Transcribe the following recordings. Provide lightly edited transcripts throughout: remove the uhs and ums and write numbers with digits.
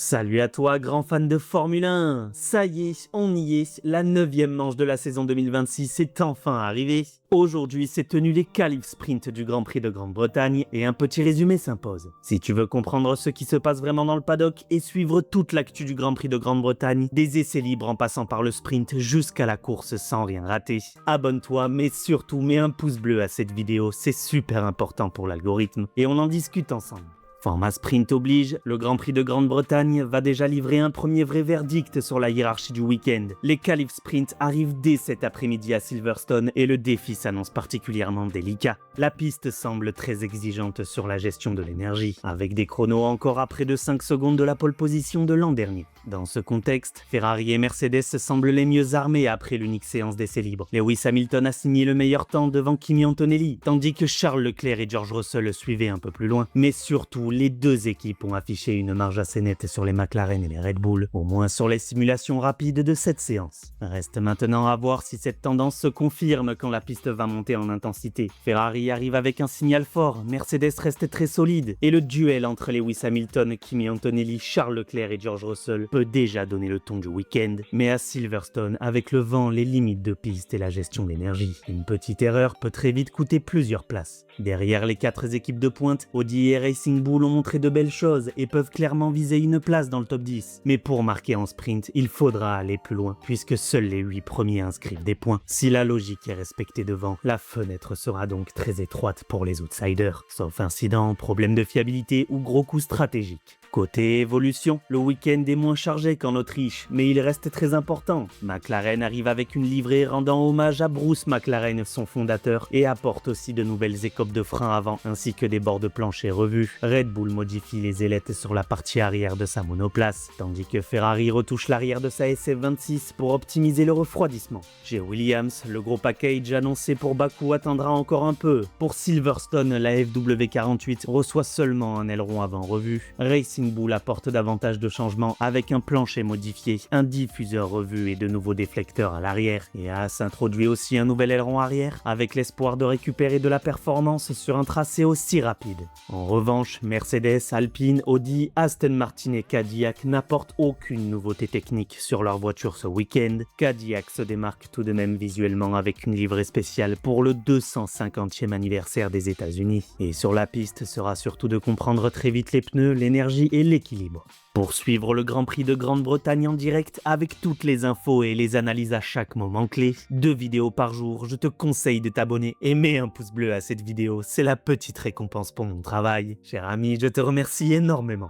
Salut à toi, grand fan de Formule 1. Ça y est, on y est, la 9e manche de la saison 2026 est enfin arrivée. Aujourd'hui, s'est tenu les qualifs sprint du Grand Prix de Grande-Bretagne et un petit résumé s'impose. Si tu veux comprendre ce qui se passe vraiment dans le paddock et suivre toute l'actu du Grand Prix de Grande-Bretagne, des essais libres en passant par le sprint jusqu'à la course sans rien rater, abonne-toi, mais surtout mets un pouce bleu à cette vidéo, c'est super important pour l'algorithme et on en discute ensemble. Format sprint oblige, le Grand Prix de Grande-Bretagne va déjà livrer un premier vrai verdict sur la hiérarchie du week-end. Les qualifs sprint arrivent dès cet après-midi à Silverstone et le défi s'annonce particulièrement délicat. La piste semble très exigeante sur la gestion de l'énergie, avec des chronos encore à près de 5 secondes de la pole position de l'an dernier. Dans ce contexte, Ferrari et Mercedes semblent les mieux armés après l'unique séance d'essais libres. Lewis Hamilton a signé le meilleur temps devant Kimi Antonelli, tandis que Charles Leclerc et George Russell le suivaient un peu plus loin. Mais surtout, les deux équipes ont affiché une marge assez nette sur les McLaren et les Red Bull, au moins sur les simulations rapides de cette séance. Reste maintenant à voir si cette tendance se confirme quand la piste va monter en intensité. Ferrari arrive avec un signal fort, Mercedes reste très solide, et le duel entre Lewis Hamilton, Kimi Antonelli, Charles Leclerc et George Russell peut déjà donner le ton du week-end. Mais à Silverstone, avec le vent, les limites de piste et la gestion d'énergie, une petite erreur peut très vite coûter plusieurs places. Derrière les 4 équipes de pointe, Audi et Racing Bull ont montré de belles choses et peuvent clairement viser une place dans le top 10. Mais pour marquer en sprint, il faudra aller plus loin, puisque seuls les 8 premiers inscrivent des points. Si la logique est respectée devant, la fenêtre sera donc très étroite pour les outsiders, sauf incident, problème de fiabilité ou gros coup stratégique. Côté évolution, le week-end est moins chargé qu'en Autriche, mais il reste très important. McLaren arrive avec une livrée rendant hommage à Bruce McLaren, son fondateur, et apporte aussi de nouvelles écopes de frein avant ainsi que des bords de plancher revus. Red Bull modifie les ailettes sur la partie arrière de sa monoplace, tandis que Ferrari retouche l'arrière de sa SF26 pour optimiser le refroidissement. Chez Williams, le gros package annoncé pour Bakou attendra encore un peu. Pour Silverstone, la FW48 reçoit seulement un aileron avant revu. Racing Bull apporte davantage de changements avec un plancher modifié, un diffuseur revu et de nouveaux déflecteurs à l'arrière. Et Haas introduit aussi un nouvel aileron arrière avec l'espoir de récupérer de la performance sur un tracé aussi rapide. En revanche, Mercedes, Alpine, Audi, Aston Martin et Cadillac n'apportent aucune nouveauté technique sur leur voiture ce week-end. Cadillac se démarque tout de même visuellement avec une livrée spéciale pour le 250e anniversaire des États-Unis. Et sur la piste sera surtout de comprendre très vite les pneus, l'énergie et l'équilibre. Pour suivre le Grand Prix de Grande-Bretagne en direct avec toutes les infos et les analyses à chaque moment clé, 2 vidéos par jour, je te conseille de t'abonner et mets un pouce bleu à cette vidéo, c'est la petite récompense pour mon travail. Cher ami, je te remercie énormément.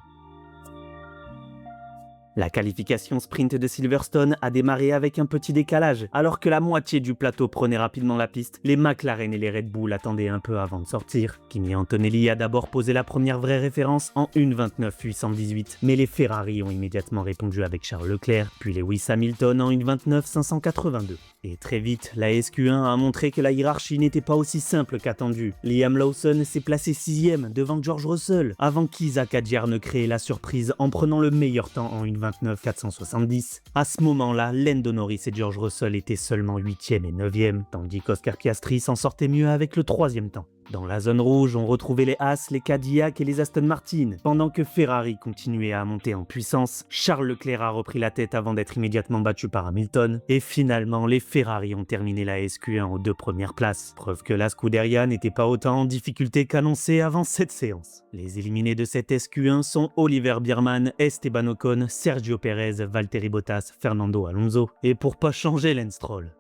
La qualification sprint de Silverstone a démarré avec un petit décalage. Alors que la moitié du plateau prenait rapidement la piste, les McLaren et les Red Bull attendaient un peu avant de sortir. Kimi Antonelli a d'abord posé la première vraie référence en 1:29.818, mais les Ferrari ont immédiatement répondu avec Charles Leclerc, puis Lewis Hamilton en 1:29.582. Et très vite, la SQ1 a montré que la hiérarchie n'était pas aussi simple qu'attendu. Liam Lawson s'est placé 6e devant George Russell, avant qu'Isaac Adjar ne crée la surprise en prenant le meilleur temps en 1:29.470. À ce moment-là, Lando Norris et George Russell étaient seulement 8e et 9e, tandis qu'Oscar Piastri s'en sortait mieux avec le 3e temps. Dans la zone rouge, on retrouvait les Haas, les Cadillac et les Aston Martin. Pendant que Ferrari continuait à monter en puissance, Charles Leclerc a repris la tête avant d'être immédiatement battu par Hamilton. Et finalement, les Ferrari ont terminé la SQ1 aux 2 premières places. Preuve que la Scuderia n'était pas autant en difficulté qu'annoncé avant cette séance. Les éliminés de cette SQ1 sont Oliver Biermann, Esteban Ocon, Sergio Perez, Valtteri Bottas, Fernando Alonso. Et pour pas changer, Lance Stroll.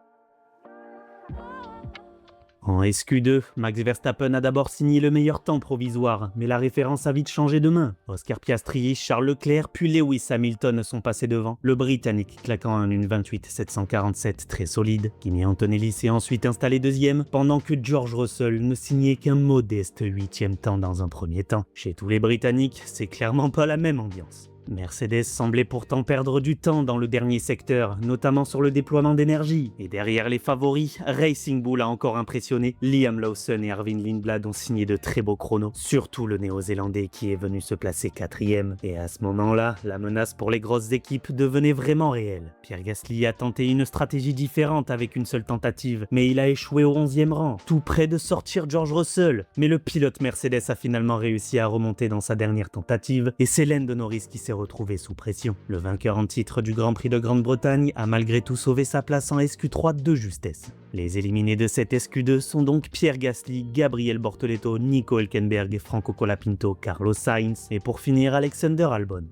En SQ2, Max Verstappen a d'abord signé le meilleur temps provisoire, mais la référence a vite changé de main. Oscar Piastri, Charles Leclerc puis Lewis Hamilton sont passés devant, le Britannique claquant un 1:28.747 très solide. Kimi Antonelli s'est ensuite installé 2e, pendant que George Russell ne signait qu'un modeste 8e temps dans un premier temps. Chez tous les Britanniques, c'est clairement pas la même ambiance. Mercedes semblait pourtant perdre du temps dans le dernier secteur, notamment sur le déploiement d'énergie. Et derrière les favoris, Racing Bull a encore impressionné. Liam Lawson et Arvin Lindblad ont signé de très beaux chronos, surtout le néo-zélandais qui est venu se placer 4e. Et à ce moment-là, la menace pour les grosses équipes devenait vraiment réelle. Pierre Gasly a tenté une stratégie différente avec une seule tentative, mais il a échoué au 11e rang, tout près de sortir George Russell. Mais le pilote Mercedes a finalement réussi à remonter dans sa dernière tentative, et c'est Lando Norris qui s'est retrouver sous pression. Le vainqueur en titre du Grand Prix de Grande-Bretagne a malgré tout sauvé sa place en SQ3 de justesse. Les éliminés de cette SQ2 sont donc Pierre Gasly, Gabriel Bortoleto, Nico Hülkenberg, Franco Colapinto, Carlos Sainz et pour finir Alexander Albon.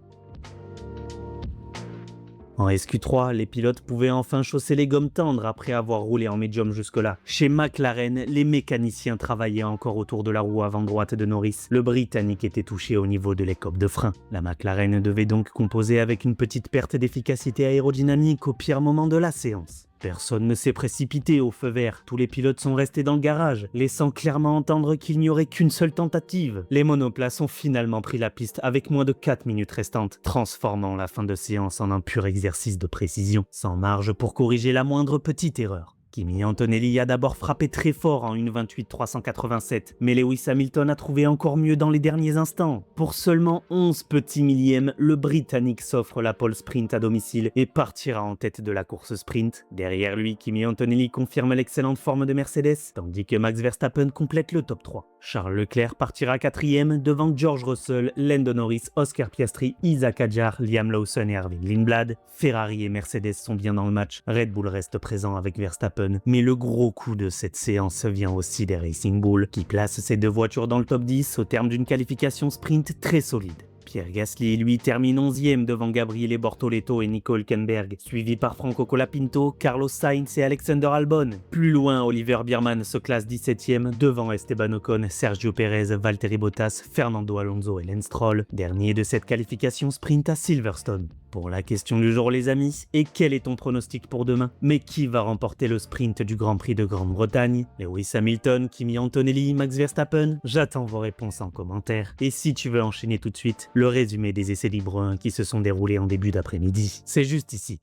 En SQ3, les pilotes pouvaient enfin chausser les gommes tendres après avoir roulé en médium jusque-là. Chez McLaren, les mécaniciens travaillaient encore autour de la roue avant droite de Norris. Le Britannique était touché au niveau de l'écope de frein. La McLaren devait donc composer avec une petite perte d'efficacité aérodynamique au pire moment de la séance. Personne ne s'est précipité au feu vert, tous les pilotes sont restés dans le garage, laissant clairement entendre qu'il n'y aurait qu'une seule tentative. Les monoplaces ont finalement pris la piste avec moins de 4 minutes restantes, transformant la fin de séance en un pur exercice de précision, sans marge pour corriger la moindre petite erreur. Kimi Antonelli a d'abord frappé très fort en 1.28.387, mais Lewis Hamilton a trouvé encore mieux dans les derniers instants. Pour seulement 11 petits millièmes, le Britannique s'offre la pole sprint à domicile et partira en tête de la course sprint. Derrière lui, Kimi Antonelli confirme l'excellente forme de Mercedes, tandis que Max Verstappen complète le top 3. Charles Leclerc partira 4e devant George Russell, Lando Norris, Oscar Piastri, Isaac Hadjar, Liam Lawson et Erwin Lindblad. Ferrari et Mercedes sont bien dans le match, Red Bull reste présent avec Verstappen, mais le gros coup de cette séance vient aussi des Racing Bulls, qui placent ces deux voitures dans le top 10 au terme d'une qualification sprint très solide. Pierre Gasly, lui, termine 11e devant Gabriele Bortoleto et Nico Hülkenberg, suivi par Franco Colapinto, Carlos Sainz et Alexander Albon. Plus loin, Oliver Biermann se classe 17e devant Esteban Ocon, Sergio Perez, Valtteri Bottas, Fernando Alonso et Lance Stroll, dernier de cette qualification sprint à Silverstone. Pour la question du jour les amis, et quel est ton pronostic pour demain? Mais qui va remporter le sprint du Grand Prix de Grande-Bretagne? Lewis Hamilton, Kimi Antonelli, Max Verstappen? J'attends vos réponses en commentaire. Et si tu veux enchaîner tout de suite, le résumé des essais libres 1 qui se sont déroulés en début d'après-midi, c'est juste ici.